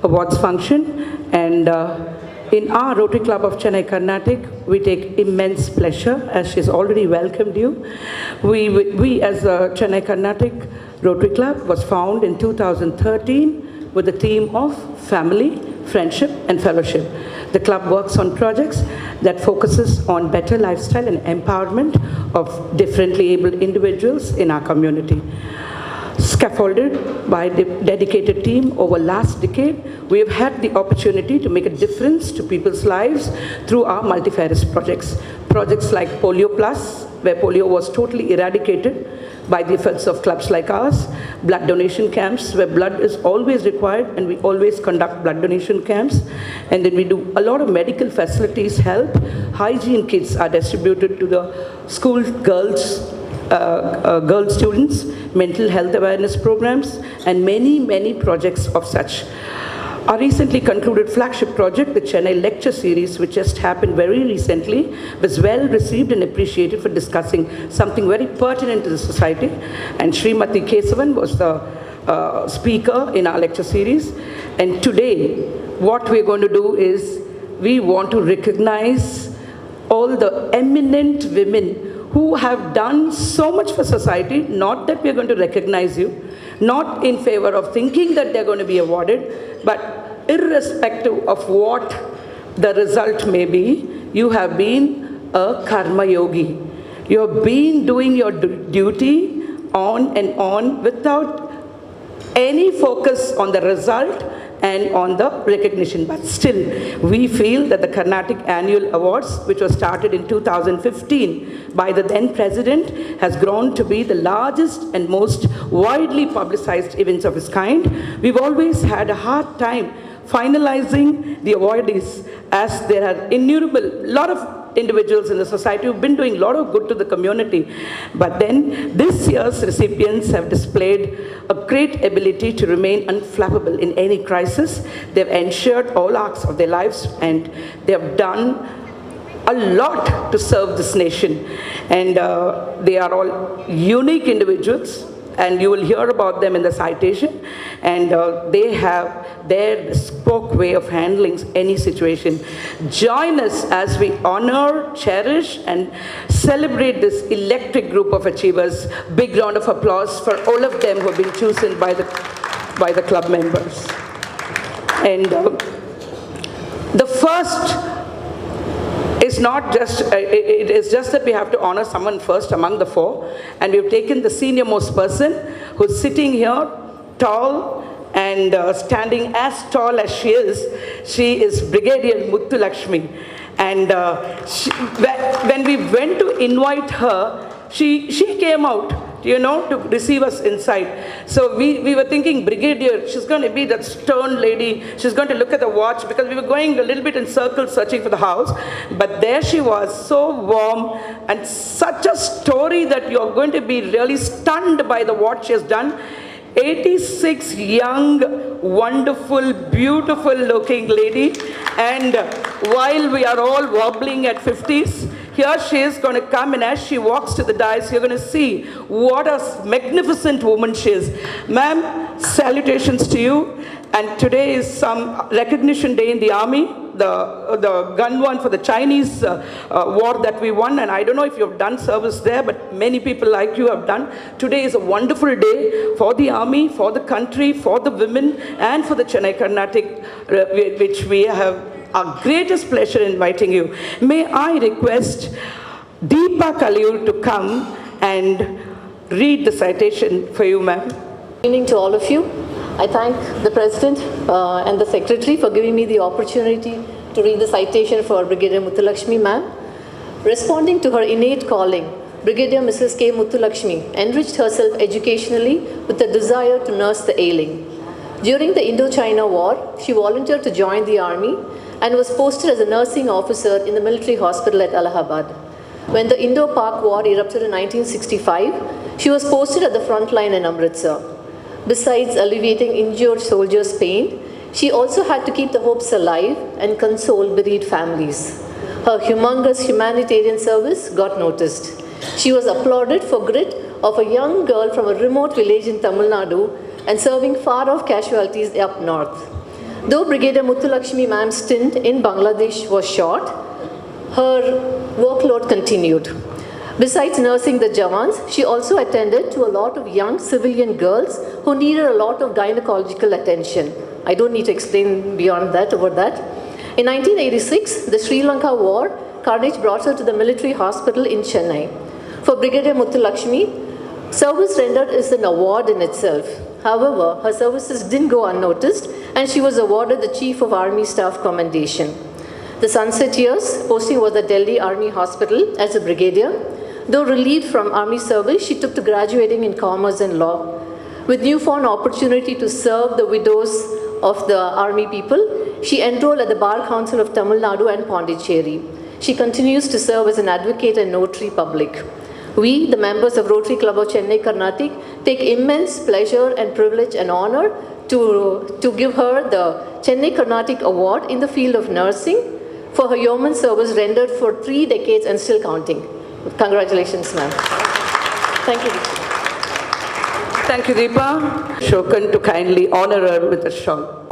awards function, and in our Rotary Club of Chennai Carnatic, we take immense pleasure, as she's already welcomed you. We as a Chennai Carnatic Rotary Club was found in 2013 with a theme of family, friendship and fellowship. The club works on projects that focuses on better lifestyle and empowerment of differently abled individuals in our community. Scaffolded by a dedicated team over last decade, we have had the opportunity to make a difference to people's lives through our multifarious projects. Projects like Polio Plus, where polio was totally eradicated by the efforts of clubs like ours. Blood donation camps, where blood is always required, and we always conduct blood donation camps. And then we do a lot of medical facilities help. Hygiene kits are distributed to the school girls, girl students, mental health awareness programs, and many, many projects of such. Our recently concluded flagship project, the Chennai Lecture Series, which just happened very recently, was well received and appreciated for discussing something very pertinent to the society. And Srimati Kesavan was the speaker in our lecture series. And today, what we're going to do is, we want to recognize all the eminent women who have done so much for society. Not that we're going to recognize you, not in favor of thinking that they're going to be awarded, but irrespective of what the result may be, you have been a karma yogi. You have been doing your duty on and on without any focus on the result and on the recognition. But still, we feel that the Carnatic Annual Awards, which was started in 2015 by the then president, has grown to be the largest and most widely publicized events of its kind. We've always had a hard time finalizing the awardees, as there are lot of individuals in the society who've been doing a lot of good to the community. But then this year's recipients have displayed a great ability to remain unflappable in any crisis. They've ensured all arcs of their lives, and they have done a lot to serve this nation. And they are all unique individuals, and you will hear about them in the citation. And they have their bespoke way of handling any situation. Join us as we honor, cherish, and celebrate this electric group of achievers. Big round of applause for all of them who have been chosen by the club members. And the first is not just, it is just that we have to honor someone first among the four, and we've taken the senior most person who's sitting here, tall and standing as tall as she is Brigadier Muthulaxmy. And when we went to invite her, she came out, you know, to receive us inside. So we were thinking, Brigadier, she's going to be that stern lady. She's going to look at the watch, because we were going a little bit in circles searching for the house. But there she was, so warm, and such a story that you're going to be really stunned by what she has done. 86 young, wonderful, beautiful looking lady. And while we are all wobbling at 50s, here she is going to come, and as she walks to the dais, you're going to see what a magnificent woman she is. Ma'am, salutations to you. And today is some recognition day in the army, the gun one for the Chinese war that we won. And I don't know if you've done service there, but many people like you have done. Today is a wonderful day for the army, for the country, for the women, and for the Chennai Carnatic, which we have our greatest pleasure in inviting you. May I request Deepa to come and read the citation for you, ma'am. Good evening to all of you. I thank the President and the Secretary for giving me the opportunity to read the citation for Brigadier Muthulaxmy, ma'am. Responding to her innate calling, Brigadier Mrs. K. Muthulaxmy enriched herself educationally with a desire to nurse the ailing. During the Indo-China War, she volunteered to join the army and was posted as a nursing officer in the military hospital at Allahabad. When the Indo-Pak War erupted in 1965, she was posted at the front line in Amritsar. Besides alleviating injured soldiers' pain, she also had to keep the hopes alive and console bereaved families. Her humongous humanitarian service got noticed. She was applauded for grit of a young girl from a remote village in Tamil Nadu and serving far-off casualties up north. Though Brigadier Muthulaxmy ma'am's stint in Bangladesh was short, her workload continued. Besides nursing the Jawans, she also attended to a lot of young civilian girls who needed a lot of gynecological attention. I don't need to explain beyond that over that. In 1986, the Sri Lanka War, Carnage brought her to the military hospital in Chennai. For Brigadier Muthulaxmy, service rendered is an award in itself. However, her services didn't go unnoticed and she was awarded the Chief of Army Staff Commendation. The sunset years, posting was at Delhi Army Hospital as a brigadier. Though relieved from army service, she took to graduating in commerce and law. With newfound opportunity to serve the widows of the army people, she enrolled at the Bar Council of Tamil Nadu and Pondicherry. She continues to serve as an advocate and notary public. We, the members of Rotary Club of Chennai, Carnatic, take immense pleasure and privilege and honor to give her the Chennai Carnatic Award in the field of nursing for her yeoman service rendered for 3 decades and still counting. Congratulations, ma'am. Thank you. Thank you, Deepa. Shokan to kindly honor her with a shawl.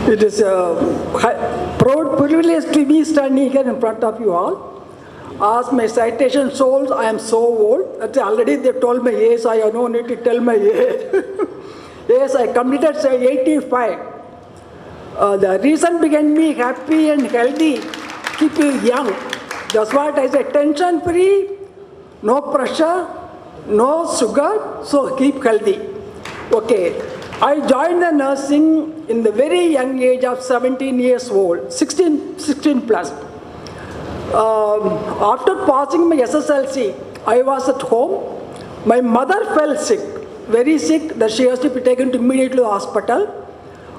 It is a proud privilege to be standing here in front of you all. As my citation shows, I am so old that already they told my age. I have no need to tell my age. Yes, I completed 85. The reason began me happy and healthy, keep you young. That's what I say, tension free, no pressure, no sugar, so keep healthy. Okay, I joined the nursing in the very young age of 17 years old, 16 plus. After passing my SSLC, I was at home. My mother fell sick, very sick, that she has to be taken immediately to the hospital.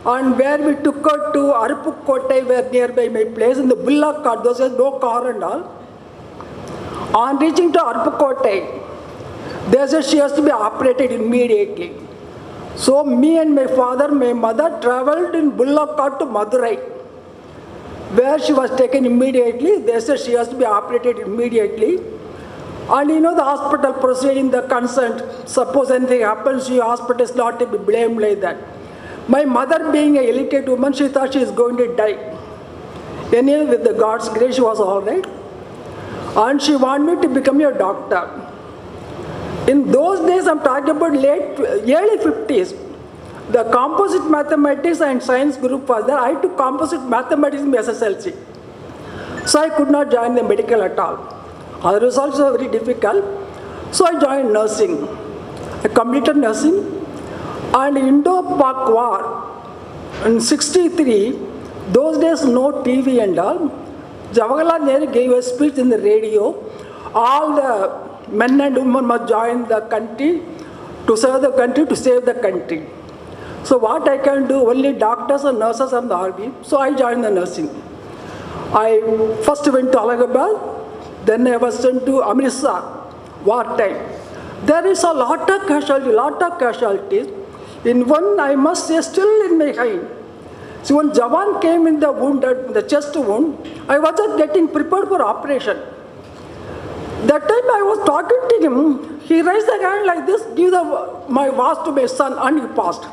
And where we took her to Arupukkotai, where nearby my place, in the Bullock cart, there was no car and all. On reaching to Arupukkotai, they said she has to be operated immediately. So me and my father, my mother travelled in Bullock cart to Madurai, where she was taken immediately. They said she has to be operated immediately. And you know the hospital proceeding, the consent, suppose anything happens, your hospital is not to be blamed like that. My mother being a illiterate woman, she thought she is going to die. Anyway, with the God's grace, she was all right. And she wanted me to become a doctor. In those days, I'm talking about early 50s, the composite mathematics and science group was there. I took composite mathematics in SSLC. So I could not join the medical at all. Other results were very difficult. So I joined nursing. I completed nursing. And Indo-Pak War, in 63, those days no TV and all, Jawaharlal Nehru gave a speech in the radio. All the men and women must join the country to serve the country, to save the country. So what I can do, only doctors and nurses and the army. So I joined the nursing. I first went to Allahabad, then I was sent to Amritsar, wartime. There is a lot of casualties. In one, I must say, still in my mind. So when Jawan came in the wound, the chest wound, I was just getting prepared for operation. That time I was talking to him, he raised the hand like this, give my watch to my son, and he passed.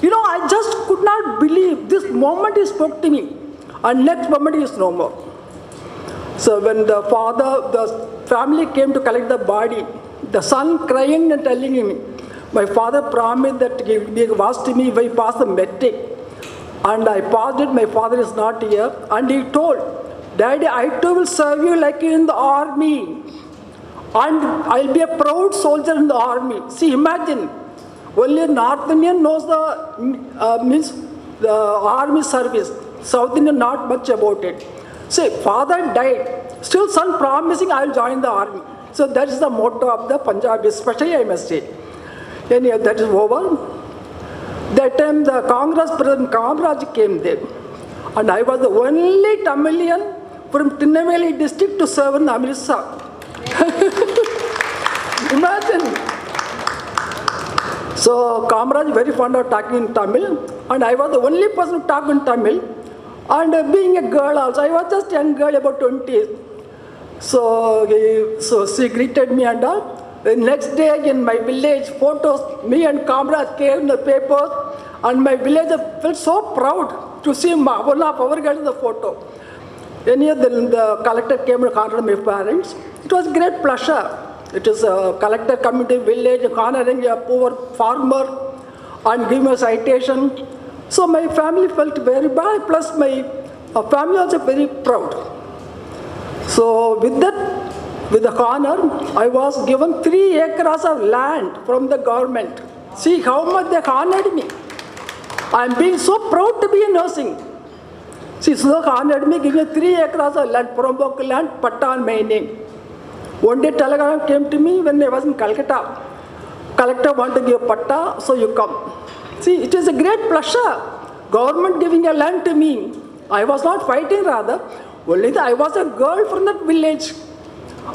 You know, I just could not believe this moment he spoke to me, and next moment he is no more. So when the family came to collect the body, the son crying and telling him, my father promised that he will be watched to me if I pass the metric. And I passed it, my father is not here. And he told, Daddy, I too will serve you like in the army. And I'll be a proud soldier in the army. See, imagine, only a North Indian knows the army service. South Indian not much about it. See, father died. Still son promising I will join the army. So that is the motto of the Punjab, especially I must say. Anyway, that is over. That time the Congress President Kamaraj came there. And I was the only Tamilian from Tinnevelly district to serve in Amritsar. Imagine. So Kamaraj very fond of talking in Tamil. And I was the only person who talked in Tamil. And being a girl also, I was just a young girl about 20. So she greeted me and all. The next day in my village, photos, me and Kamaraj came in the papers. And my village felt so proud to see one of our girls in the photo. Any of the collector came to honor my parents. It was great pleasure. It is a collector coming to village, honoring a poor farmer and giving a citation. So my family felt very bad, plus my family also very proud. So with the honor, I was given 3 acres of land from the government. See how much they honored me. I am being so proud to be a nursing. See, so they honored me, giving 3 acres of land, Puramboku land, Patta on my name. One day telegram came to me when I was in Calcutta. Collector want to give Patta, so you come. See, it is a great pleasure. Government giving a land to me. I was not fighting rather. Only that I was a girl from that village.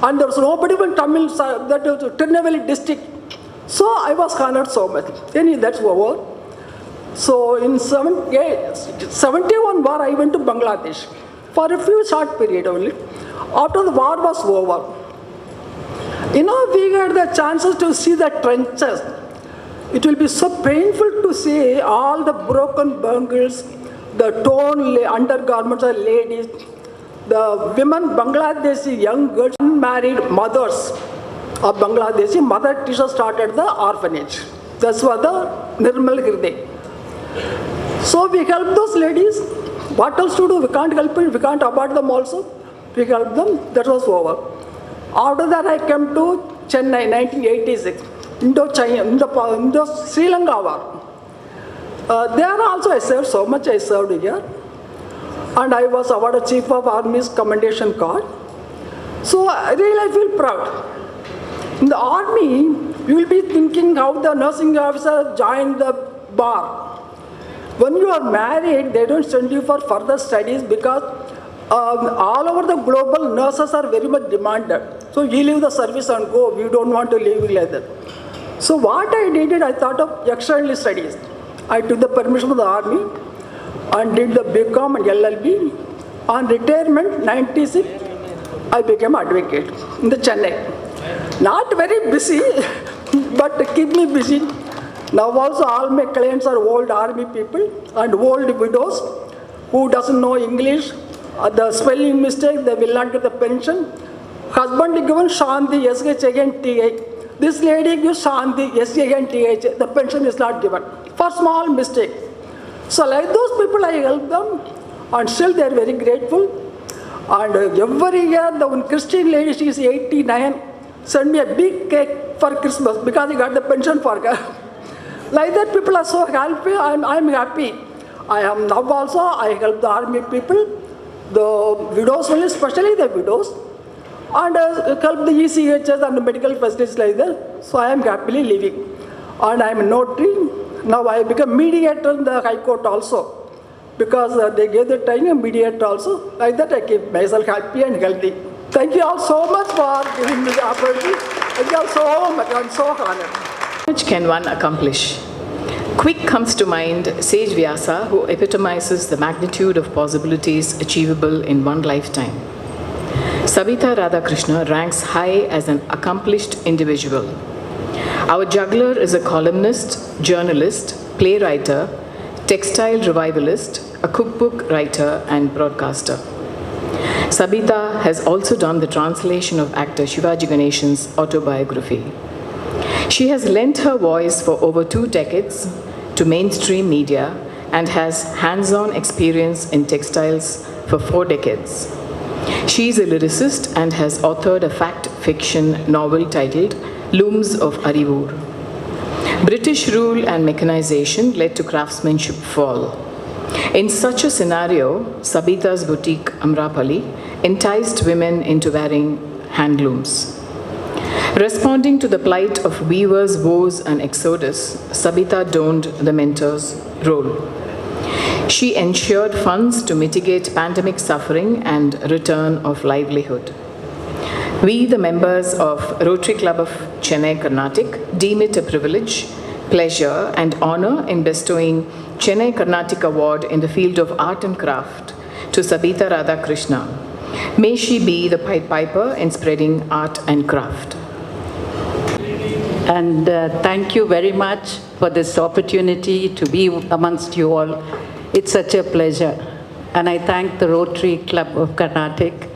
And there was nobody from Tamil, that was Tirunelveli district. So I was honored so much. Anyway, that's over. So in 71 war, I went to Bangladesh for a few short period only. After the war was over, we had the chances to see the trenches. It will be so painful to see all the broken bangles, the torn undergarments of ladies, the women, Bangladeshi young girls, unmarried mothers of Bangladeshi, Mother Teresa started the orphanage. That's what the Nirmal Hirde. So we help those ladies. What else to do? We can't help it. We can't abort them also. We help them. That was over. After that, I came to Chennai, 1986, Indo Sri Lanka war. There also I served so much. I served here, and I was awarded Chief of Army's Commendation card. So really, I feel proud. In the army, you will be thinking how the nursing officer joined the bar. When you are married, they don't send you for further studies because all over the global nurses are very much demanded. So you leave the service and go. We don't want to leave like that. So what I did, I thought of external studies. I took the permission of the army and did the BCom and LLB. On retirement, 96, I became advocate in the Chennai. Not very busy, but keep me busy. Now also all my clients are old army people and old widows who doesn't know English. The spelling mistake, they will not get the pension. Husband is given Shanti, SH again TH. This lady gives Shanti, SH again TH. The pension is not given for small mistake. So like those people, I help them, and still they are very grateful. And every year, the one Christian lady, she is 89, send me a big cake for Christmas because he got the pension for her. Like that, people are so happy, and I'm happy. I am now also, I help the army people, the widows only, especially the widows, and help the ECHS and the medical facilities like that. So I am happily living. And I am a notary. Now I become mediator in the High Court also, because they gave the training of mediator also. Like that, I keep myself happy and healthy. Thank you all so much for giving me the opportunity. Thank you all so much. I'm so honored. How much can one accomplish? Quick comes to mind Sage Vyasa, who epitomizes the magnitude of possibilities achievable in one lifetime. Sabita Radhakrishna ranks high as an accomplished individual. Our juggler is a columnist, journalist, playwright, textile revivalist, a cookbook writer, and broadcaster. Sabita has also done the translation of actor Shivaji Ganeshan's autobiography. She has lent her voice for over 2 decades to mainstream media and has hands-on experience in textiles for 4 decades. She is a lyricist and has authored a fact-fiction novel titled Looms of Arivur. British rule and mechanization led to craftsmanship fall. In such a scenario, Sabita's boutique Amrapali enticed women into wearing handlooms. Responding to the plight of weavers' woes and exodus, Sabita donned the mentor's role. She ensured funds to mitigate pandemic suffering and return of livelihood. We, the members of Rotary Club of Chennai, Carnatic, deem it a privilege, pleasure, and honor in bestowing Chennai Carnatic Award in the field of art and craft to Sabita Radhakrishna. May she be the Pied Piper in spreading art and craft. And thank you very much for this opportunity to be amongst you all. It's such a pleasure. And I thank the Rotary Club of Carnatic,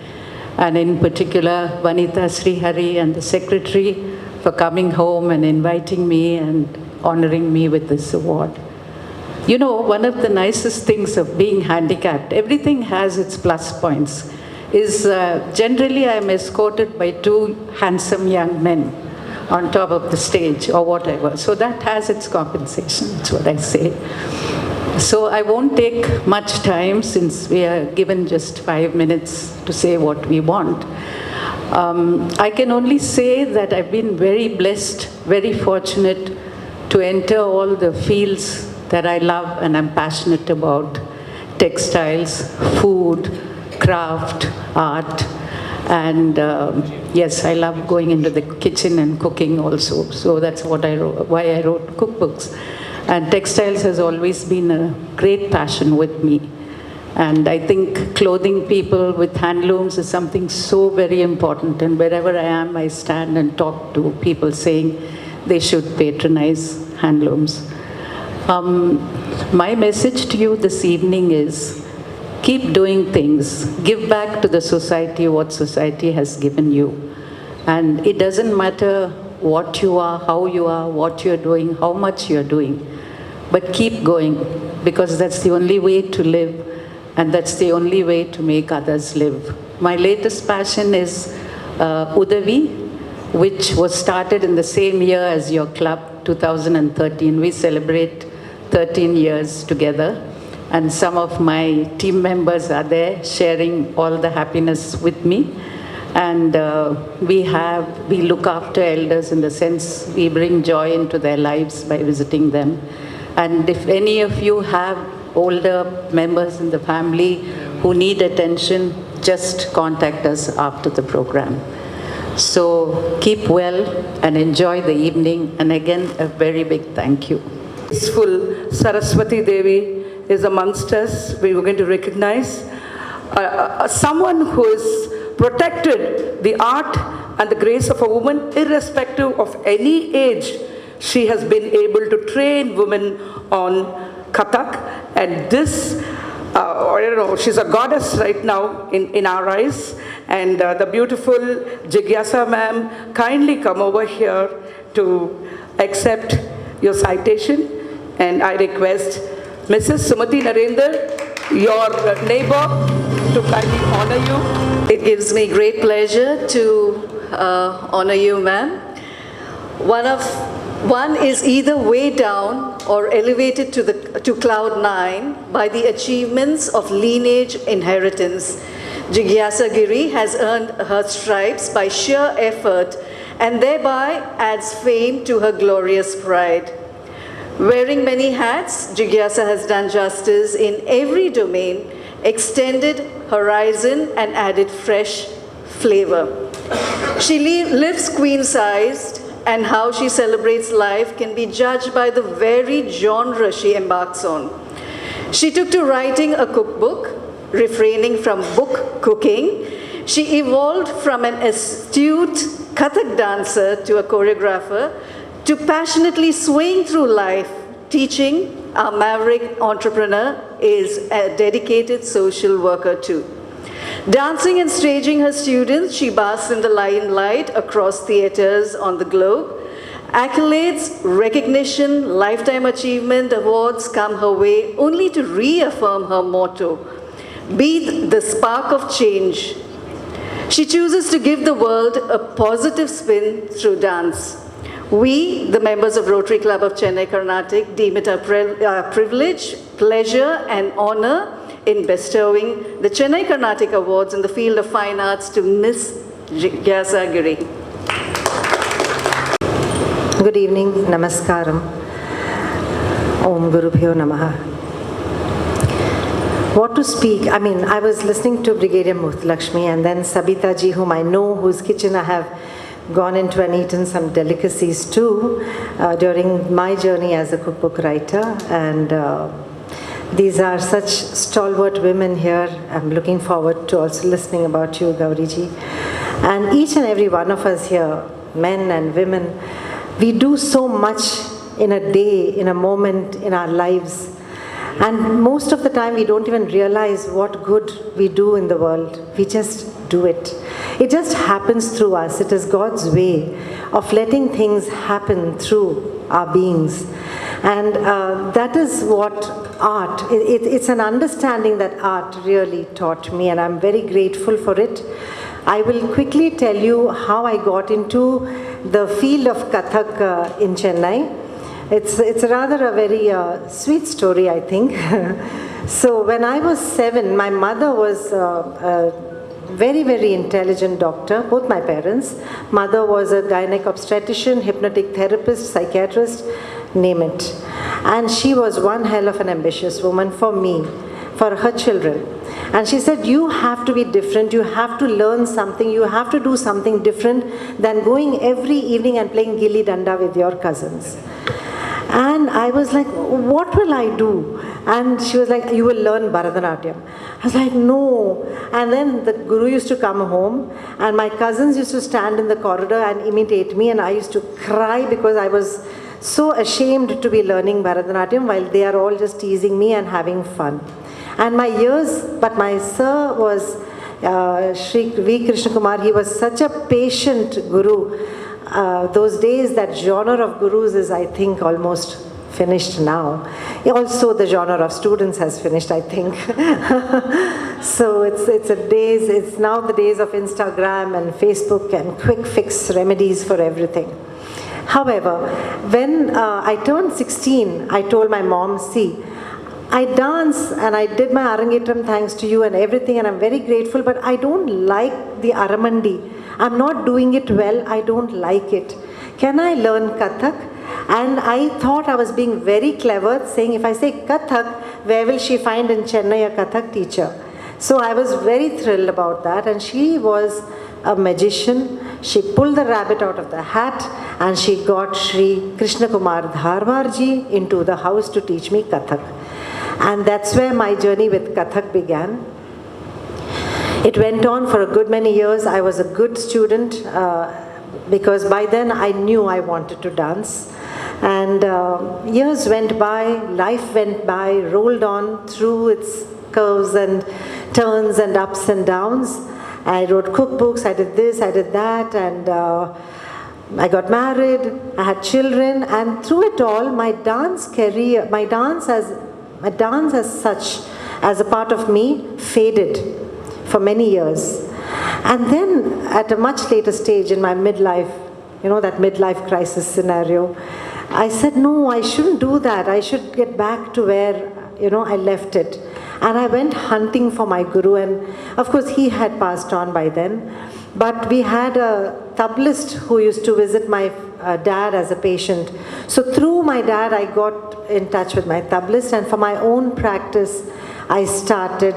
and in particular Vanitha, Srihari and the secretary for coming home and inviting me and honoring me with this award. You know, one of the nicest things of being handicapped, everything has its plus points, is generally I'm escorted by two handsome young men on top of the stage or whatever. So that has its compensation, that's what I say. So I won't take much time since we are given just 5 minutes to say what we want. I can only say that I've been very blessed, very fortunate to enter all the fields that I love and I'm passionate about: textiles, food, craft, art, and yes, I love going into the kitchen and cooking also. So that's what why I wrote cookbooks. And textiles has always been a great passion with me. And I think clothing people with handlooms is something so very important. And wherever I am, I stand and talk to people saying they should patronize handlooms. My message to you this evening is, keep doing things. Give back to the society what society has given you. And it doesn't matter what you are, how you are, what you're doing, how much you're doing. But keep going, because that's the only way to live, and that's the only way to make others live. My latest passion is Udavi, which was started in the same year as your club, 2013. We celebrate 13 years together. And some of my team members are there sharing all the happiness with me. And we look after elders in the sense we bring joy into their lives by visiting them. And if any of you have older members in the family who need attention, just contact us after the program. So keep well and enjoy the evening. And again, a very big thank you. Peaceful Saraswati Devi is amongst us. We were going to recognize someone who has protected the art and the grace of a woman irrespective of any age. She has been able to train women on Kathak, and this, I don't know, she's a goddess right now in our eyes. And the beautiful Jigyasa ma'am, kindly come over here to accept your citation. And I request Mrs. Sumati Narendra, your neighbor, to kindly honor you. It gives me great pleasure to honor you, ma'am. One is either way down or elevated to cloud 9 by the achievements of lineage inheritance. Jigyasa Giri has earned her stripes by sheer effort and thereby adds fame to her glorious pride. Wearing many hats, Jigyasa has done justice in every domain, extended horizon and added fresh flavor. She lives queen-sized, and how she celebrates life can be judged by the varied genre she embarks on. She took to writing a cookbook, refraining from book cooking. She evolved from an astute Kathak dancer to a choreographer, to passionately swaying through life. Teaching, our maverick entrepreneur is a dedicated social worker too. Dancing and staging her students, she basks in the limelight across theaters on the globe. Accolades, recognition, lifetime achievement awards come her way only to reaffirm her motto: be the spark of change. She chooses to give the world a positive spin through dance. We, the members of Rotary Club of Chennai, Carnatic, deem it our privilege, pleasure, and honor in bestowing the Chennai Carnatic Awards in the field of fine arts to Miss Jigyasa Giri. Good evening, namaskaram. Om Gurubhyo Namaha. What to speak? I mean, I was listening to Brigadier Muthulaxmy and then Sabita ji, whom I know, whose kitchen I have gone into and eaten some delicacies too during my journey as a cookbook writer. And these are such stalwart women here. I'm looking forward to also listening about you, Gauri ji. And each and every one of us here, men and women, We do so much in a day, in a moment, in our lives. And most of the time we don't even realize what good we do in the world. We just do it. It just happens through us. It is God's way of letting things happen through our beings. And that is what art, it's an understanding that art really taught me, and I'm very grateful for it. I will quickly tell you how I got into the field of Kathak in Chennai. It's rather a very sweet story, I think. So when I was 7, my mother was a very, very intelligent doctor, both my parents. Mother was a gynec obstetrician, hypnotic therapist, psychiatrist, name it. And she was one hell of an ambitious woman for me, for her children. And she said, you have to be different, you have to learn something, you have to do something different than going every evening and playing gilli danda with your cousins. And I was like, what will I do? And she was like, you will learn Bharatanatyam. I was like, no. And then the guru used to come home, and my cousins used to stand in the corridor and imitate me, and I used to cry because I was so ashamed to be learning Bharatanatyam while they are all just teasing me and having fun. And my sir was Sri V. Krishna Kumar. He was such a patient guru. Those days, that genre of gurus is, I think, almost finished now. Also, the genre of students has finished, I think. So it's now the days of Instagram and Facebook and quick fix remedies for everything. However, when I turned 16, I told my mom, see, I dance and I did my Arangetram thanks to you and everything, and I'm very grateful, but I don't like the Aramandi. I'm not doing it well, I don't like it. Can I learn Kathak? And I thought I was being very clever, saying if I say Kathak, where will she find in Chennai a Kathak teacher? So I was very thrilled about that, and she was a magician. She pulled the rabbit out of the hat, and she got Sri Krishna Kumar Dharwarji into the house to teach me Kathak. And that's where my journey with Kathak began. It went on for a good many years. I was a good student because by then I knew I wanted to dance. And years went by, life went by, rolled on through its curves and turns and ups and downs. I wrote cookbooks, I did this, I did that, and I got married, I had children, and through it all, my dance career, my dance as such, as a part of me, faded for many years. And then at a much later stage in my midlife, that midlife crisis scenario, I said, no, I shouldn't do that. I should get back to where, I left it. And I went hunting for my guru, and of course he had passed on by then. But we had a tablist who used to visit my dad as a patient. So through my dad, I got in touch with my tablist, and for my own practice, I started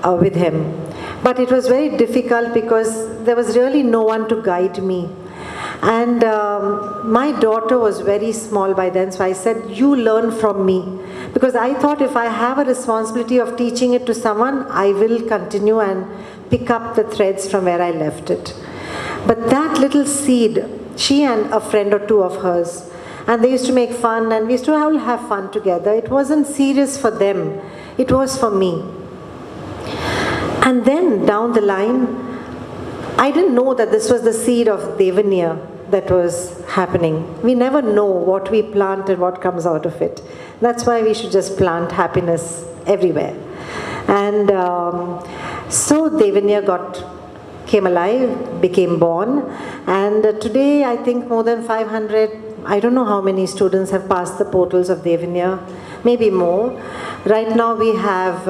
with him. But it was very difficult because there was really no one to guide me. And my daughter was very small by then, so I said, you learn from me. Because I thought if I have a responsibility of teaching it to someone, I will continue and pick up the threads from where I left it. But that little seed, she and a friend or two of hers, and they used to make fun, and we used to all have fun together. It wasn't serious for them, it was for me. And then down the line, I didn't know that this was the seed of Devanya that was happening. We never know what we plant and what comes out of it. That's why we should just plant happiness everywhere. And so Devanya came alive, became born, and today I think more than 500, I don't know how many students have passed the portals of Devanya, maybe more. Right now we have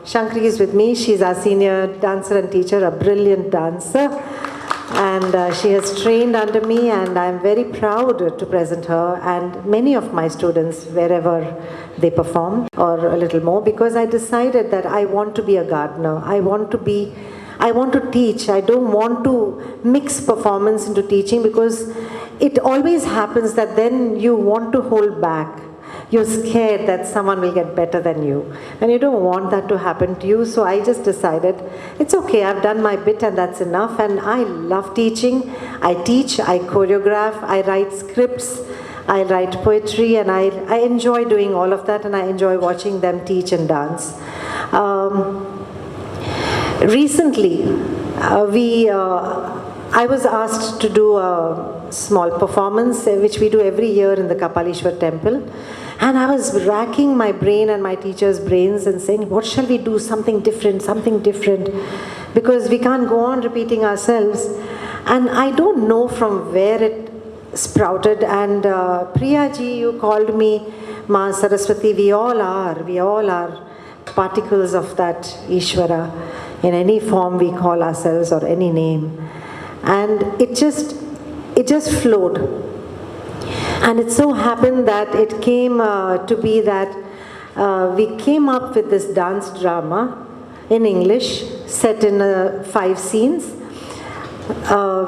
Shankari is with me. She's our senior dancer and teacher, a brilliant dancer. And she has trained under me, and I'm very proud to present her and many of my students wherever they perform, or a little more, because I decided that I want to be a gardener. I want to teach. I don't want to mix performance into teaching, because it always happens that then you want to hold back. you're scared that someone will get better than you. And you don't want that to happen to you. So I just decided, it's okay, I've done my bit and that's enough. And I love teaching. I teach, I choreograph, I write scripts, I write poetry, and I enjoy doing all of that, and I enjoy watching them teach and dance. Recently, I was asked to do a small performance, which we do every year in the Kapalishwar temple. And I was racking my brain and my teacher's brains and saying, what shall we do? Something different, because we can't go on repeating ourselves. And I don't know from where it sprouted. And Priya ji, you called me Ma Saraswati. We all are particles of that Ishvara. In any form we call ourselves, or any name. And it just flowed. And it so happened that it came to be that we came up with this dance drama in English, set in 5 scenes,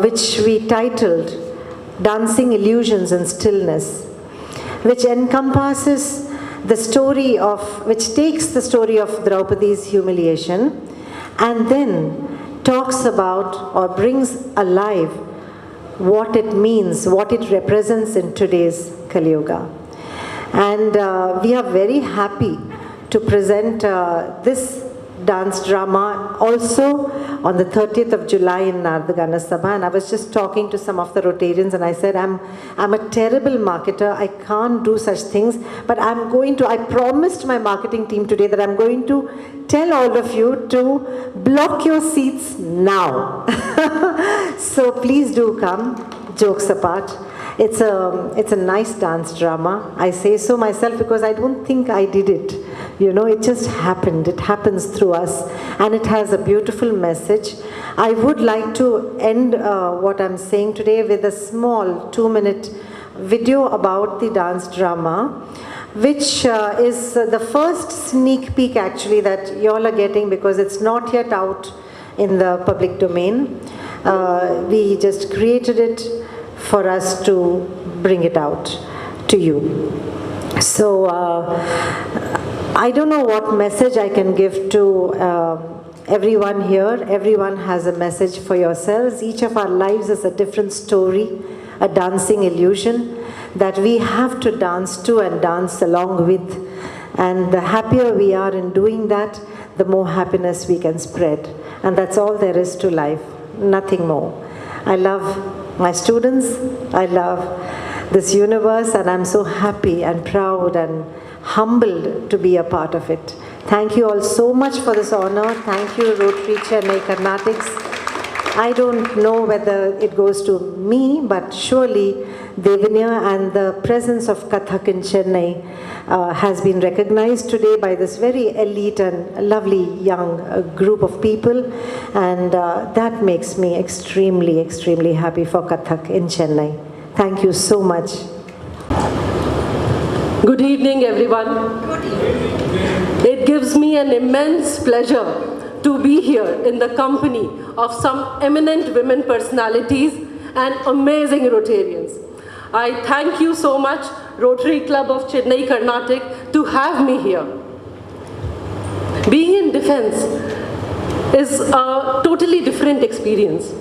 which we titled Dancing Illusions in Stillness, which encompasses the story of, which takes the story of Draupadi's humiliation and then talks about or brings alive what it means, what it represents in today's Kali Yuga. And we are very happy to present this dance drama also on the 30th of July in Nardagana Sabha. And I was just talking to some of the Rotarians and I said, I'm a terrible marketer, I can't do such things, but I promised my marketing team today that I'm going to tell all of you to block your seats now. So please do come, jokes apart. It's a nice dance drama. I say so myself because I don't think I did it. You know, it just happened. It happens through us. And it has a beautiful message. I would like to end what I'm saying today with a small 2-minute video about the dance drama, which is the first sneak peek actually that you all are getting, because it's not yet out in the public domain. We just created it for us to bring it out to you. So I don't know what message I can give to everyone here. Everyone has a message for yourselves. Each of our lives is a different story, a dancing illusion that we have to dance to and dance along with. And the happier we are in doing that, the more happiness we can spread. And that's all there is to life, nothing more. I love my students, I love this universe, and I'm so happy and proud and humbled to be a part of it. Thank you all so much for this honor. Thank you, Rotary Chennai Carnatics. I don't know whether it goes to me, but surely Devanya and the presence of Kathak in Chennai has been recognized today by this very elite and lovely young group of people, and that makes me extremely, extremely happy for Kathak in Chennai. Thank you so much. Good evening, everyone. Good evening. It gives me an immense pleasure to be here in the company of some eminent women personalities and amazing Rotarians. I thank you so much, Rotary Club of Chennai, Carnatic, to have me here. Being in defense is a totally different experience.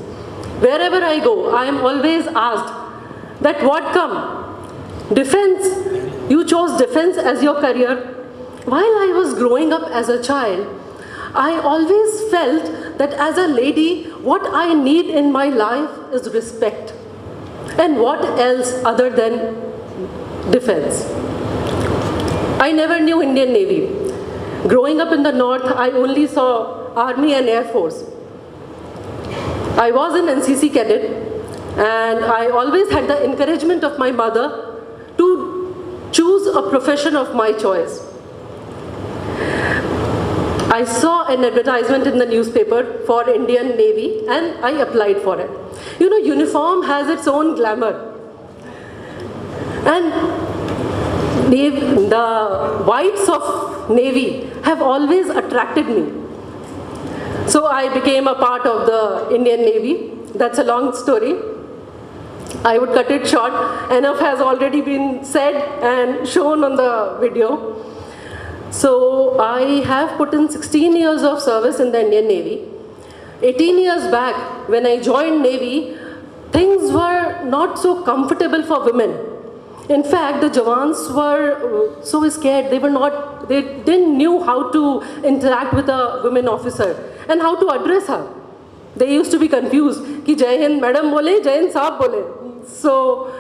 Wherever I go, I am always asked that what come? Defense, you chose defense as your career. While I was growing up as a child, I always felt that as a lady, what I need in my life is respect. And what else other than defense? I never knew Indian Navy. Growing up in the north, I only saw Army and Air Force. I was an NCC cadet, and I always had the encouragement of my mother to choose a profession of my choice. I saw an advertisement in the newspaper for Indian Navy and I applied for it. You know, uniform has its own glamour. And the whites of Navy have always attracted me. So I became a part of the Indian Navy. That's a long story. I would cut it short. Enough has already been said and shown on the video. So I have put in 16 years of service in the Indian Navy. 18 years back, when I joined Navy, things were not so comfortable for women. In fact, the Jawans were so scared. They didn't knew how to interact with a women officer and how to address her. They used to be confused. Ki Jai Hind Madam bole, Jai Hind Saab bole. So,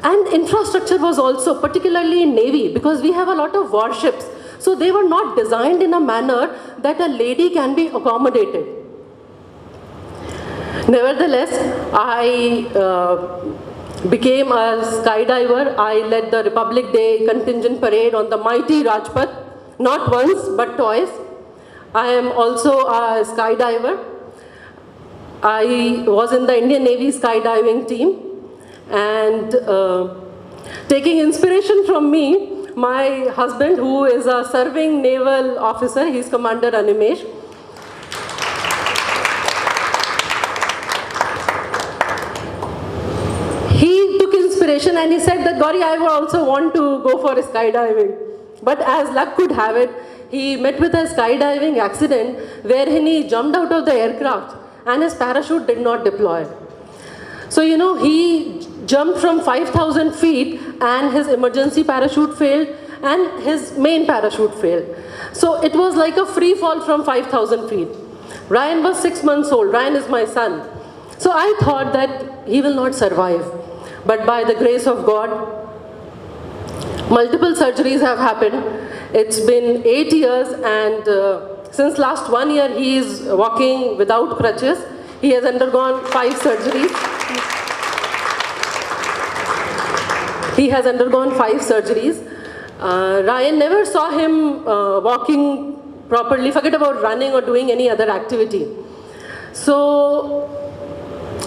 and infrastructure was also, particularly in Navy, because we have a lot of warships. So they were not designed in a manner that a lady can be accommodated. Nevertheless, I became a skydiver. I led the Republic Day contingent parade on the mighty Rajpath, not once but twice. I am also a skydiver. I was in the Indian Navy skydiving team, and taking inspiration from me, my husband, who is a serving naval officer, he's Commander Animesh. He took inspiration and he said that, Gauri, I would also want to go for skydiving. But as luck could have it, he met with a skydiving accident wherein he jumped out of the aircraft and his parachute did not deploy. So, you know, he jumped from 5,000 feet and his emergency parachute failed and his main parachute failed. So it was like a free fall from 5,000 feet. Ryan was 6 months old. Ryan is my son. So I thought that he will not survive. But by the grace of God, multiple surgeries have happened. It's been 8 years, and since last 1 year he is walking without crutches. He has undergone 5 surgeries. He has undergone 5 surgeries. Ryan never saw him walking properly, forget about running or doing any other activity. So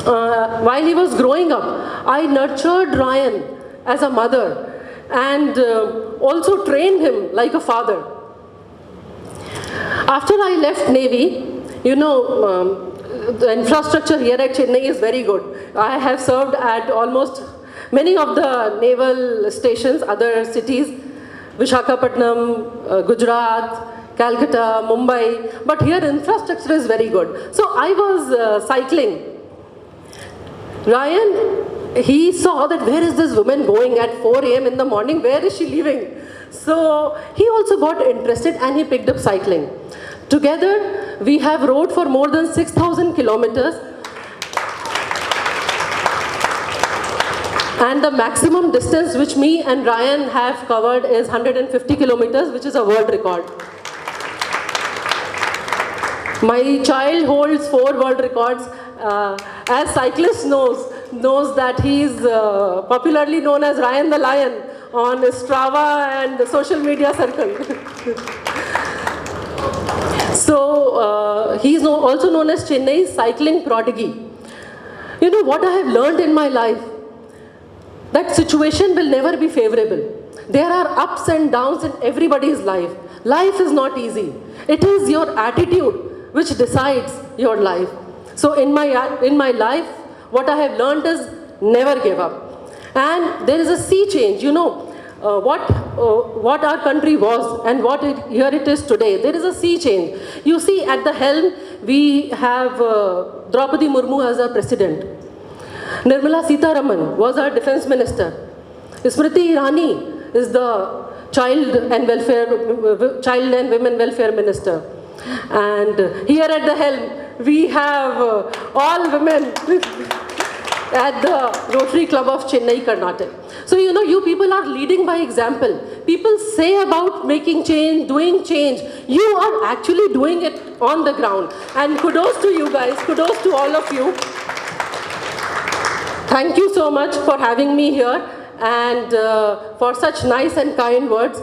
while he was growing up, I nurtured Ryan as a mother and also trained him like a father. After I left Navy, you know, the infrastructure here at Chennai is very good. I have served at almost many of the naval stations, other cities, Visakhapatnam, Gujarat, Calcutta, Mumbai, but here infrastructure is very good. So I was cycling. Ryan, he saw that where is this woman going at 4 a.m. in the morning, where is she leaving? So he also got interested and he picked up cycling. Together, we have rode for more than 6,000 kilometers. And the maximum distance which me and Ryan have covered is 150 kilometers, which is a world record. My child holds 4 world records. As cyclist knows that he is popularly known as Ryan the Lion on Strava and the social media circle. So he's also known as Chennai's cycling prodigy. You know what I have learned in my life? That situation will never be favorable. There are ups and downs in everybody's life. Life is not easy. It is your attitude which decides your life. So in my life, what I have learned is never give up. And there is a sea change. You know, what our country was and here it is today. There is a sea change. You see, at the helm, we have Draupadi Murmu as our president. Nirmala Sitharaman was our defense minister. Smriti Irani is the child and women welfare minister. And here at the helm, we have all women at the Rotary Club of Chennai, Carnatic. So, you know, you people are leading by example. People say about making change, doing change. You are actually doing it on the ground. And kudos to you guys, kudos to all of you. Thank you so much for having me here and for such nice and kind words.